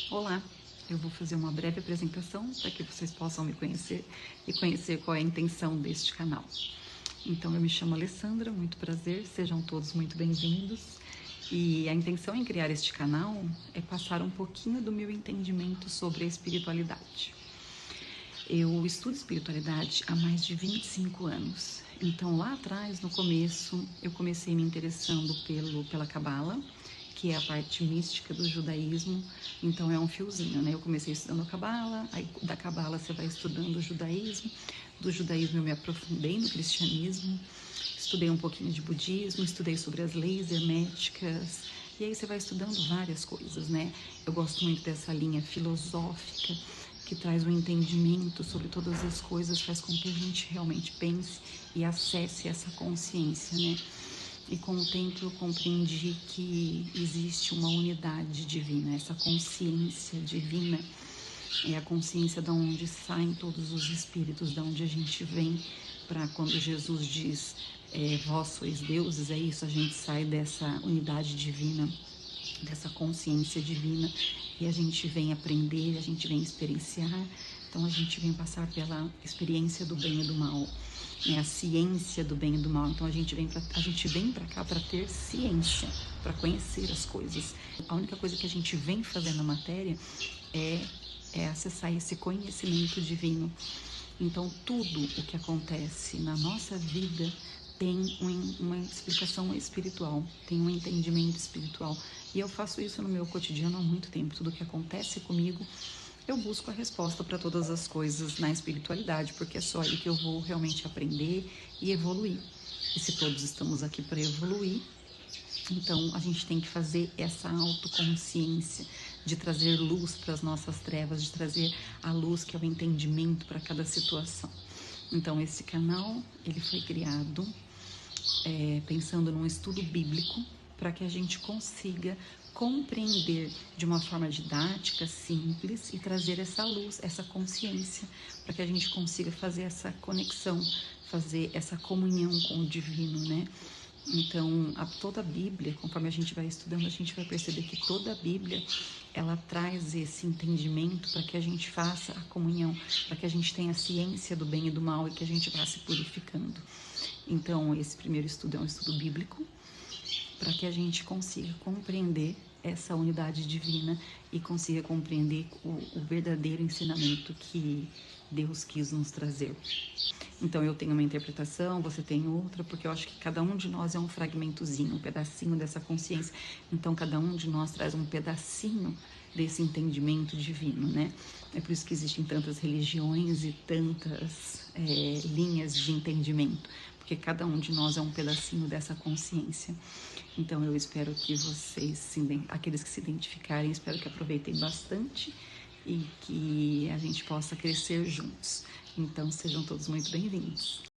Olá, eu vou fazer uma breve apresentação para que vocês possam me conhecer e conhecer qual é a intenção deste canal. Então, eu me chamo Alessandra, muito prazer, sejam todos muito bem-vindos. E a intenção em criar este canal é passar um pouquinho do meu entendimento sobre a espiritualidade. Eu estudo espiritualidade há mais de 25 anos. Então, lá atrás, no começo, eu comecei me interessando pela Cabala, que é a parte mística do judaísmo. Então, é um fiozinho, né? Eu comecei estudando a Cabala, aí da Cabala você vai estudando o judaísmo. Do judaísmo eu me aprofundei no cristianismo, estudei um pouquinho de budismo, estudei sobre as leis herméticas, e aí você vai estudando várias coisas, né? Eu gosto muito dessa linha filosófica, que traz um entendimento sobre todas as coisas, faz com que a gente realmente pense e acesse essa consciência, né? E com o tempo eu compreendi que existe uma unidade divina, essa consciência divina é a consciência de onde saem todos os espíritos, de onde a gente vem, para quando Jesus diz, vós sois deuses, é isso, a gente sai dessa unidade divina, dessa consciência divina, e a gente vem aprender, a gente vem experienciar. Então a gente vem passar pela experiência do bem e do mal, né? A ciência do bem e do mal. Então a gente vem para cá para ter ciência, para conhecer as coisas. A única coisa que a gente vem fazer na matéria é acessar esse conhecimento divino. Então tudo o que acontece na nossa vida tem uma explicação espiritual, tem um entendimento espiritual. E eu faço isso no meu cotidiano há muito tempo. Tudo que acontece comigo, eu busco a resposta para todas as coisas na espiritualidade, porque é só aí que eu vou realmente aprender e evoluir. E se todos estamos aqui para evoluir, então a gente tem que fazer essa autoconsciência de trazer luz para as nossas trevas, de trazer a luz que é o entendimento para cada situação. Então esse canal, ele foi criado pensando num estudo bíblico para que a gente consiga compreender de uma forma didática, simples, e trazer essa luz, essa consciência, para que a gente consiga fazer essa conexão, fazer essa comunhão com o divino, né? Então, toda a Bíblia, conforme a gente vai estudando, a gente vai perceber que toda a Bíblia, ela traz esse entendimento para que a gente faça a comunhão, para que a gente tenha a ciência do bem e do mal e que a gente vá se purificando. Então, esse primeiro estudo é um estudo bíblico, para que a gente consiga compreender essa unidade divina e consiga compreender o verdadeiro ensinamento que Deus quis nos trazer. Então eu tenho uma interpretação, você tem outra, porque eu acho que cada um de nós é um fragmentozinho, um pedacinho dessa consciência. Então cada um de nós traz um pedacinho desse entendimento divino, né? É por isso que existem tantas religiões e tantas linhas de entendimento, porque cada um de nós é um pedacinho dessa consciência. Então eu espero que vocês, aqueles que se identificarem, espero que aproveitem bastante e que a gente possa crescer juntos. Então sejam todos muito bem-vindos.